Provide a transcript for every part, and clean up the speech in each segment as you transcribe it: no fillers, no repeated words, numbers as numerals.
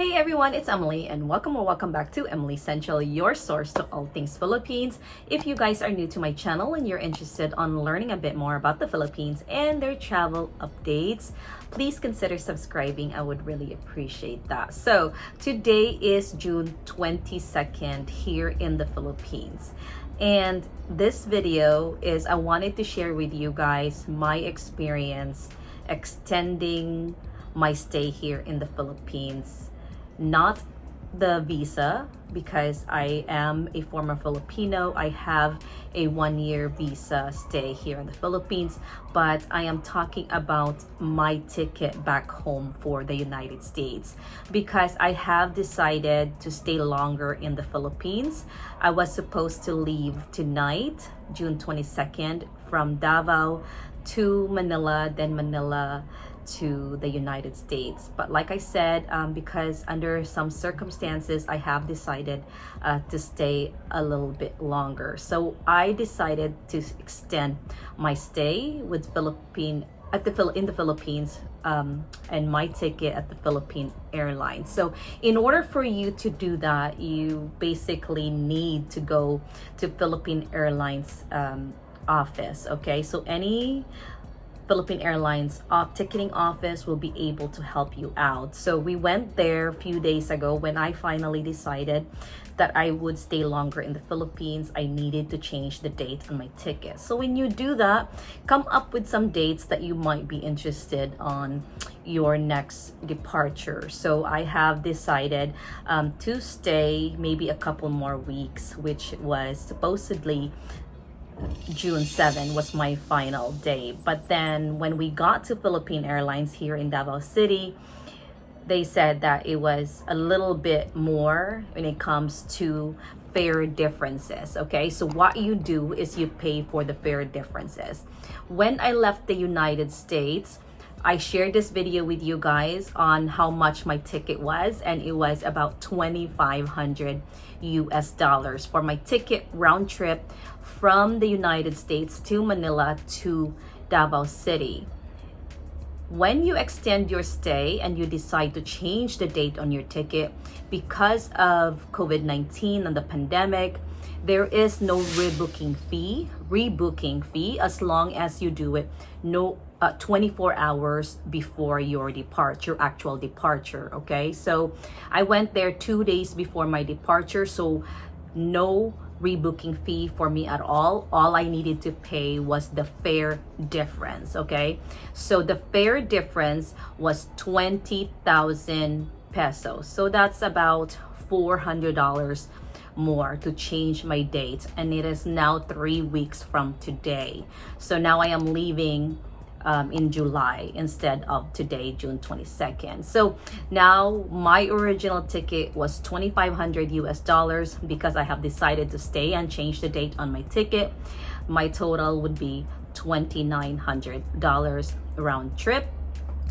Hey everyone, it's Emily and welcome back to Emily Central, your source to all things Philippines. If you guys are new to my channel and you're interested on learning a bit more about the Philippines and their travel updates, please consider subscribing. I would really appreciate that. So today is June 22nd here in the Philippines. And this video is I wanted to share with you guys my experience extending my stay here in the Philippines. Not the visa, because I am a former Filipino. I have a 1-year visa stay here in the Philippines, but I am talking about my ticket back home for the United States because I have decided to stay longer in the Philippines. I was supposed to leave tonight, June 22nd, from Davao to Manila, then Manila to the United States. But like I said, because under some circumstances, I have decided to stay a little bit longer. So I decided to extend my stay with in the Philippines and my ticket at the Philippine Airlines. So in order for you to do that, you basically need to go to Philippine Airlines office. Okay, so any Philippine Airlines ticketing office will be able to help you out. So we went there a few days ago when I finally decided that I would stay longer in the Philippines. I needed to change the date on my ticket. So when you do that, come up with some dates that you might be interested on your next departure. So I have decided to stay maybe a couple more weeks, which was supposedly June 7 was my final day. But then when we got to Philippine Airlines here in Davao City, they said that it was a little bit more when it comes to fare differences. Okay, so what you do is you pay for the fare differences. When I left the United States, I shared this video with you guys on how much my ticket was, and it was about 2,500 US dollars for my ticket round trip from the United States to Manila to Davao City. When you extend your stay and you decide to change the date on your ticket because of COVID-19 and the pandemic, there is no rebooking fee as long as you do it 24 hours before your actual departure. Okay, so I went there 2 days before my departure, so no rebooking fee for me at all. All I needed to pay was the fare difference. Okay, so the fare difference was 20,000 pesos, so that's about $400 more to change my date, and it is now 3 weeks from today. So now I am leaving in July instead of today, June 22nd. So now my original ticket was 2,500 US dollars. Because I have decided to stay and change the date on my ticket, my total would be $2,900 round trip.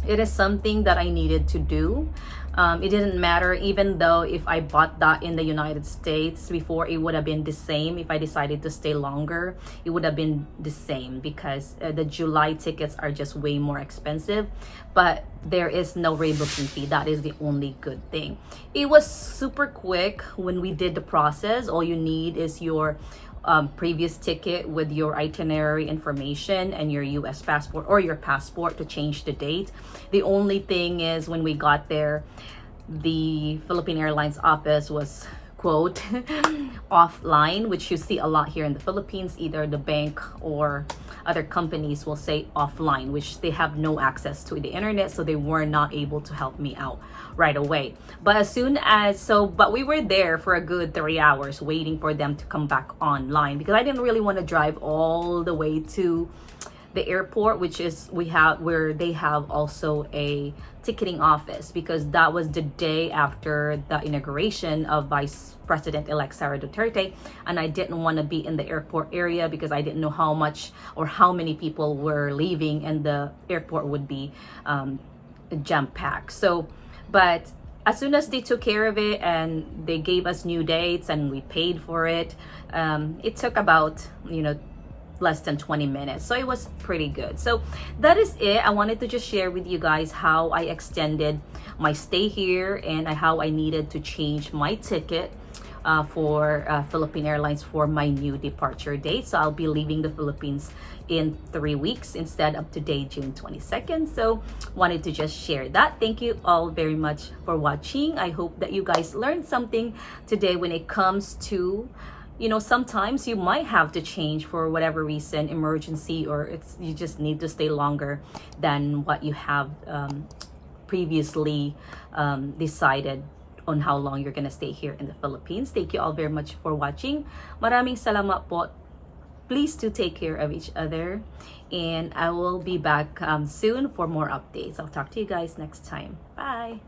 It is something that I needed to do. It didn't matter, even though if I bought that in the United States before, it would have been the same. If I decided to stay longer, it would have been the same because the July tickets are just way more expensive. But there is no rebooking fee. That is the only good thing. It was super quick when we did the process. All you need is your previous ticket with your itinerary information and your US passport or your passport to change the date. The only thing is when we got there, the Philippine Airlines office was quote offline, which you see a lot here in the Philippines. Either the bank or other companies will say offline, which they have no access to the internet, so they were not able to help me out right away. But but we were there for a good 3 hours waiting for them to come back online, because I didn't really want to drive all the way to the airport, which is where they have also a ticketing office, because that was the day after the inauguration of Vice President-elect Sara Duterte, and I didn't want to be in the airport area because I didn't know how much or how many people were leaving, and the airport would be jam-packed. So, but as soon as they took care of it and they gave us new dates and we paid for it, it took about less than 20 minutes. So it was pretty good. So that is it. I wanted to just share with you guys how I extended my stay here and how I needed to change my ticket for Philippine Airlines for my new departure date. So I'll be leaving the Philippines in 3 weeks instead of today, June 22nd. So wanted to just share that. Thank you all very much for watching. I hope that you guys learned something today when it comes to, you know, sometimes you might have to change for whatever reason, emergency, or you just need to stay longer than what you have previously decided on how long you're gonna stay here in the Philippines. Thank you all very much for watching. Maraming salamat po. Please do take care of each other, and I will be back soon for more updates. I'll talk to you guys next time. Bye.